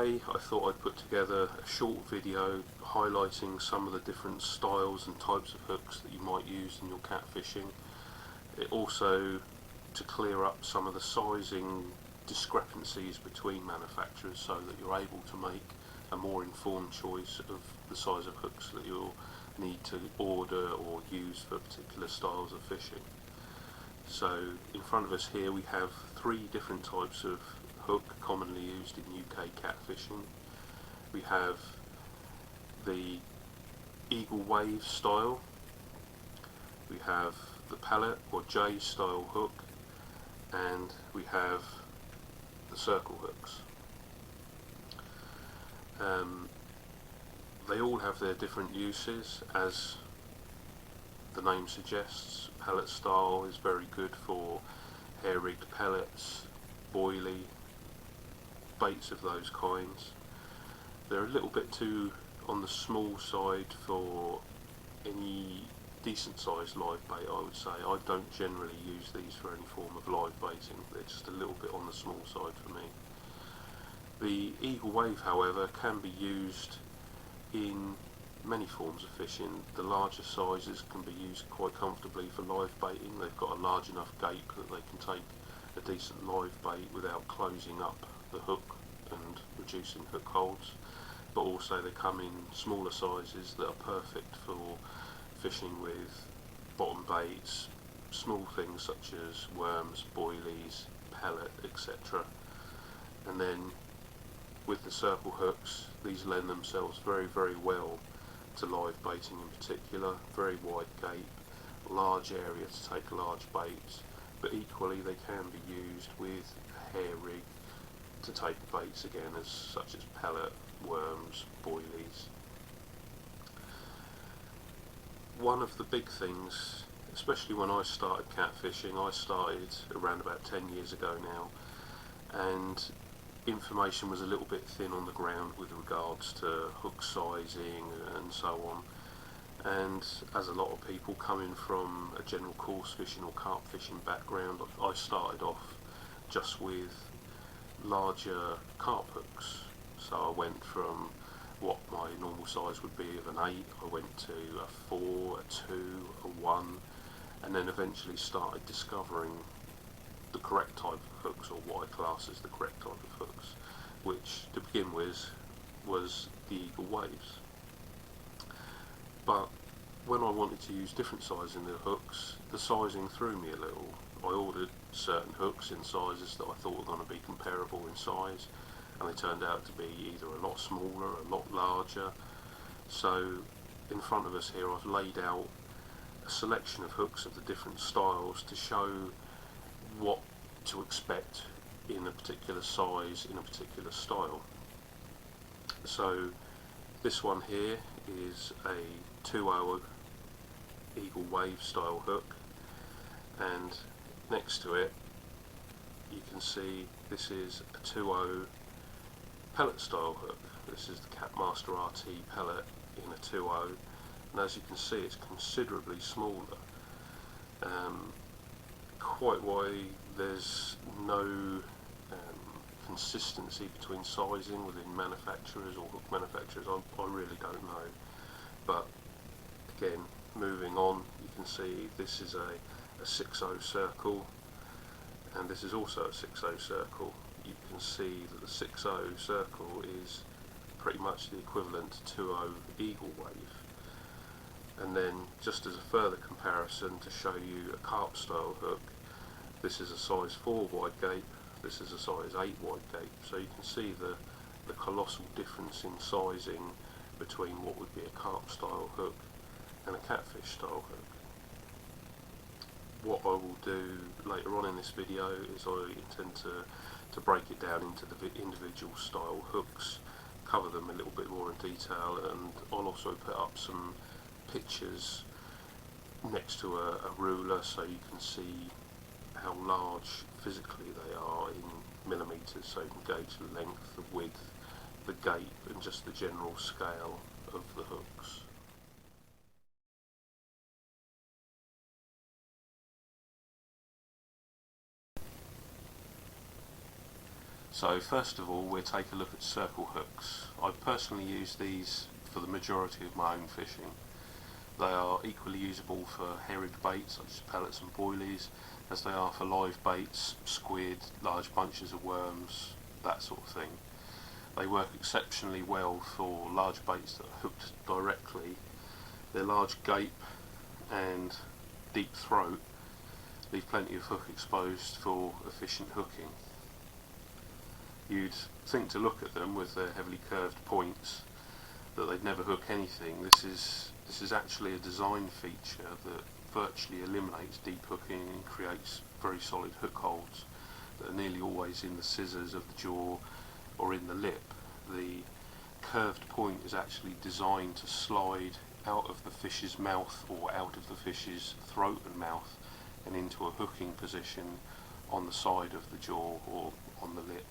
Today I thought I'd put together a short video highlighting some of the different styles and types of hooks that you might use in your catfishing. It also to clear up some of the sizing discrepancies between manufacturers so that you're able to make a more informed choice of the size of hooks that you'll need to order or use for particular styles of fishing. So in front of us here we have three different types of hook commonly used in UK catfishing. We have the Eagle Wave style, we have the pellet or J style hook, and we have the circle hooks. They all have their different uses. As the name suggests, pellet style is very good for hair rigged pellets, boilie, baits of those kinds. They're a little bit too on the small side for any decent sized live bait, I would say. I don't generally use these for any form of live baiting. They're just a little bit on the small side for me. The Eagle Wave, however, can be used in many forms of fishing. The larger sizes can be used quite comfortably for live baiting. They've got a large enough gape that they can take a decent live bait without closing up the hook and reducing hook holds. But also they come in smaller sizes that are perfect for fishing with bottom baits, small things such as worms, boilies, pellet, etc. And then with the circle hooks, these lend themselves very well to live baiting in particular. Very wide gape, large area to take large baits, but equally they can be used with a hair rig to take baits again, such as pellet, worms, boilies. One of the big things, especially when I started catfishing, I started around about 10 years ago now, and information was a little bit thin on the ground with regards to hook sizing and so on. And as a lot of people coming from a general coarse fishing or carp fishing background, I started off just with larger carp hooks. So I went from what my normal size would be of an 8, I went to a 4, a 2, a 1, and then eventually started discovering the correct type of hooks, or what I class as the correct type of hooks, which to begin with was the Eagle Waves. But when I wanted to use different sizing of hooks, the sizing threw me a little. I ordered certain hooks in sizes that I thought were going to be comparable in size, and they turned out to be either a lot smaller, a lot larger. So in front of us here I've laid out a selection of hooks of the different styles to show what to expect in a particular size, in a particular style. So this one here is a 2-0 Eagle Wave style hook, and next to it you can see this is a 2-0 pellet style hook. This is the Catmaster RT pellet in a 2-0, and as you can see it's considerably smaller. Quite why there's no consistency between sizing within manufacturers or hook manufacturers, I really don't know. But again, moving on, you can see this is a 6-0 circle, and this is also a 6-0 circle. You can see that the 6-0 circle is pretty much the equivalent to 2-0 Eagle Wave. And then just as a further comparison to show you a carp style hook, this is a size 4 wide gape, this is a size 8 wide gape, so you can see the colossal difference in sizing between what would be a carp style hook and a catfish style hook. What I will do later on in this video is I intend to break it down into the individual style hooks, cover them a little bit more in detail, and I'll also put up some pictures next to a ruler so you can see how large physically they are in millimetres, so you can gauge the length, the width, the gape, and just the general scale of the hooks. So first of all, we'll take a look at circle hooks. I personally use these for the majority of my own fishing. They are equally usable for herring baits such as pellets and boilies as they are for live baits, squid, large bunches of worms, that sort of thing. They work exceptionally well for large baits that are hooked directly. Their large gape and deep throat leave plenty of hook exposed for efficient hooking. You'd think to look at them with their heavily curved points that they'd never hook anything. This is actually a design feature that virtually eliminates deep hooking and creates very solid hook holds that are nearly always in the scissors of the jaw or in the lip. The curved point is actually designed to slide out of the fish's mouth or out of the fish's throat and mouth and into a hooking position on the side of the jaw or on the lip.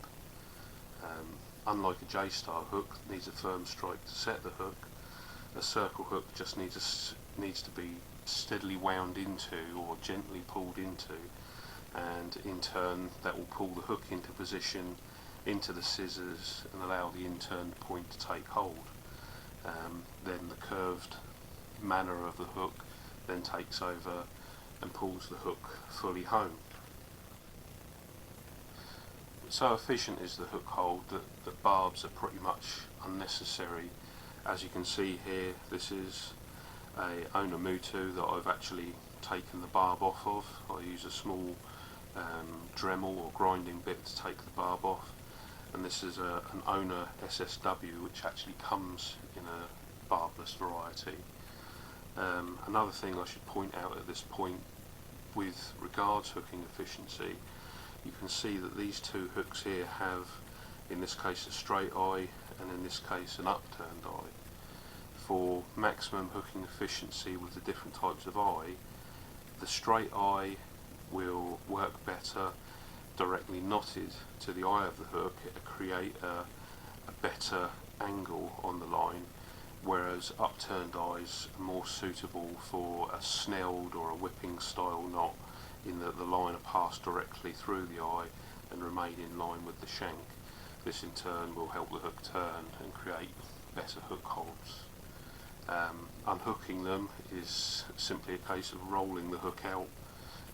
Unlike a J-style hook that needs a firm strike to set the hook, a circle hook just needs to be steadily wound into or gently pulled into, and in turn that will pull the hook into position into the scissors and allow the inturned point to take hold. Then the curved manner of the hook then takes over and pulls the hook fully home. So efficient is the hook hold that barbs are pretty much unnecessary. As you can see here, this is a Owner Mutu that I've actually taken the barb off of. I use a small Dremel or grinding bit to take the barb off, and this is an Owner SSW which actually comes in a barbless variety. Another thing I should point out at this point with regards hooking efficiency, you can see that these two hooks here have, in this case, a straight eye and in this case an upturned eye. For maximum hooking efficiency with the different types of eye, the straight eye will work better directly knotted to the eye of the hook. It'll create a better angle on the line, whereas upturned eyes are more suitable for a snelled or a whipping style knot, in that the line will pass directly through the eye and remain in line with the shank. This in turn will help the hook turn and create better hook holds. Unhooking them is simply a case of rolling the hook out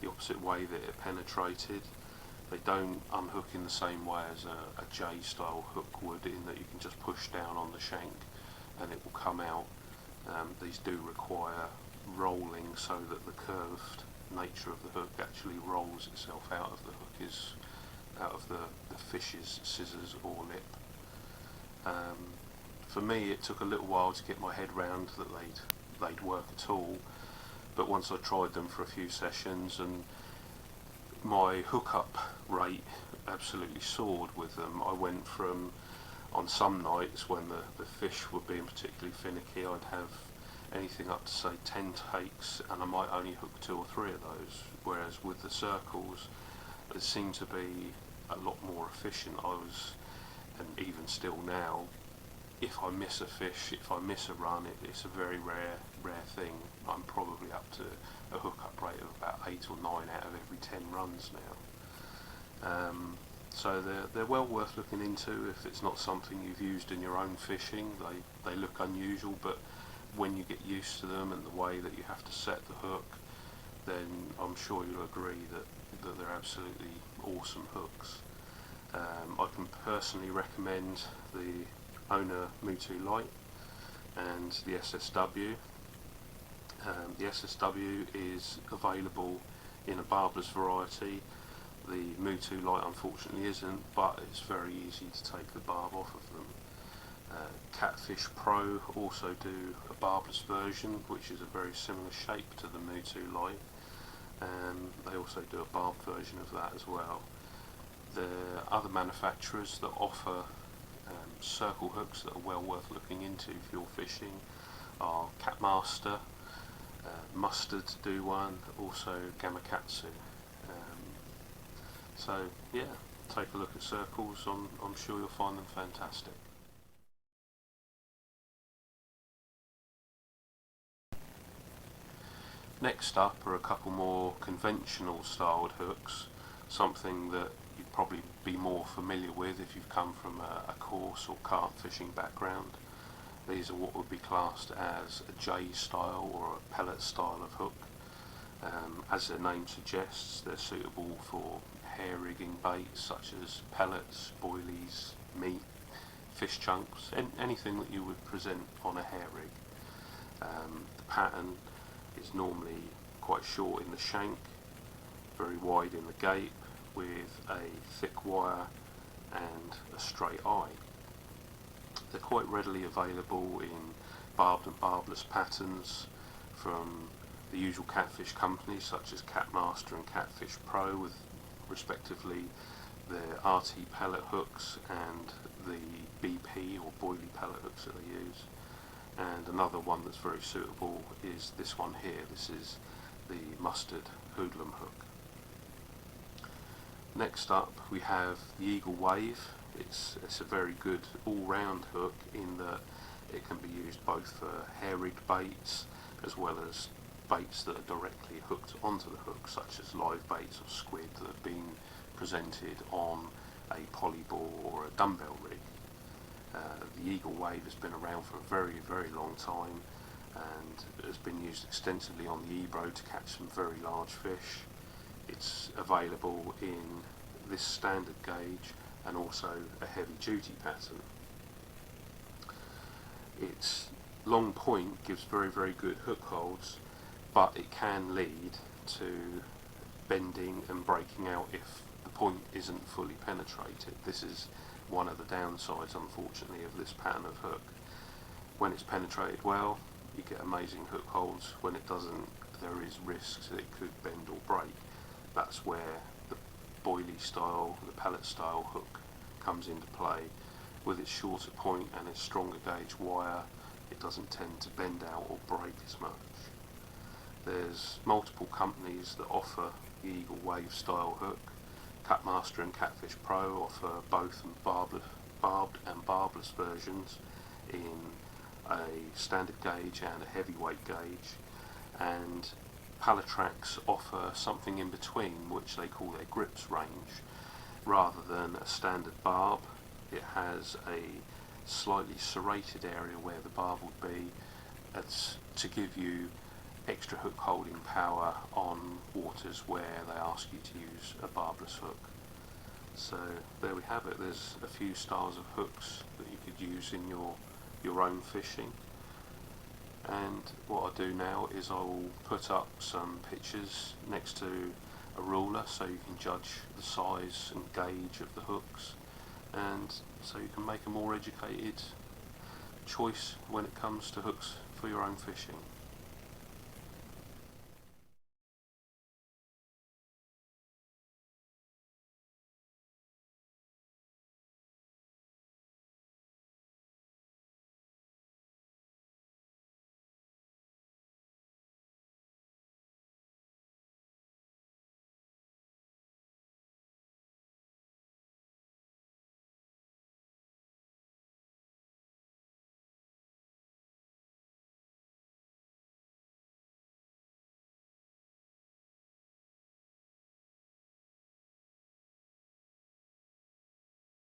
the opposite way that it penetrated. They don't unhook in the same way as a J style hook would, in that you can just push down on the shank and it will come out. These do require rolling so that the curved nature of the hook actually rolls itself out of the hook, out of the fish's scissors or lip. For me, it took a little while to get my head round that they'd work at all, but once I tried them for a few sessions, and my hookup rate absolutely soared with them. I went from, on some nights when the fish were being particularly finicky, I'd have anything up to say 10 takes and I might only hook 2 or 3 of those, whereas with the circles it seemed to be a lot more efficient. And even still now, if I miss a fish, if I miss a run, it's a very rare thing. I'm probably up to a hookup rate of about 8 or 9 out of every 10 runs now. So they're well worth looking into if it's not something you've used in your own fishing. They look unusual, but when you get used to them and the way that you have to set the hook, then I'm sure you'll agree that they're absolutely awesome hooks. I can personally recommend the Owner Mutu Light and the SSW. The SSW is available in a barbless variety. The Mutu Light unfortunately isn't, but it's very easy to take the barb off of them. Catfish Pro also do a barbless version, which is a very similar shape to the Mutu Light, and they also do a barb version of that as well. There are other manufacturers that offer circle hooks that are well worth looking into if you're fishing are Catmaster, Mustard do one, also Gamakatsu. So yeah, take a look at circles. I'm sure you'll find them fantastic. Next up are a couple more conventional styled hooks, something that you probably be more familiar with if you've come from a coarse or carp fishing background. These are what would be classed as a J style or a pellet style of hook. As their name suggests, they're suitable for hair rigging baits such as pellets, boilies, meat, fish chunks, anything that you would present on a hair rig. The pattern is normally quite short in the shank, very wide in the gape, with a thick wire and a straight eye. They're quite readily available in barbed and barbless patterns from the usual catfish companies such as Catmaster and Catfish Pro, with respectively the RT pellet hooks and the BP or boilie pellet hooks that they use. And another one that's very suitable is this one here. This is the mustard hoodlum hook. Next up we have the Eagle Wave. It's a very good all-round hook in that it can be used both for hair rigged baits as well as baits that are directly hooked onto the hook, such as live baits or squid that have been presented on a polyball or a dumbbell rig. The Eagle Wave has been around for a very, very long time and has been used extensively on the Ebro to catch some very large fish. It's available in this standard gauge and also a heavy duty pattern. Its long point gives very, very good hook holds, but it can lead to bending and breaking out if the point isn't fully penetrated. This is one of the downsides, unfortunately, of this pattern of hook. When it's penetrated well, you get amazing hook holds. When it doesn't, there is risks that it could bend or break. That's where the boilie style, the pellet style hook comes into play. With its shorter point and its stronger gauge wire, it doesn't tend to bend out or break as much. There's multiple companies that offer the Eagle Wave style hook. Catmaster and Catfish Pro offer both barbed and barbless versions in a standard gauge and a heavyweight gauge, and Palatrax offer something in between, which they call their grips range. Rather than a standard barb, it has a slightly serrated area where the barb would be. It's to give you extra hook holding power on waters where they ask you to use a barbless hook. So there we have it. There's a few styles of hooks that you could use in your own fishing. And what I'll do now is I'll put up some pictures next to a ruler so you can judge the size and gauge of the hooks, and so you can make a more educated choice when it comes to hooks for your own fishing.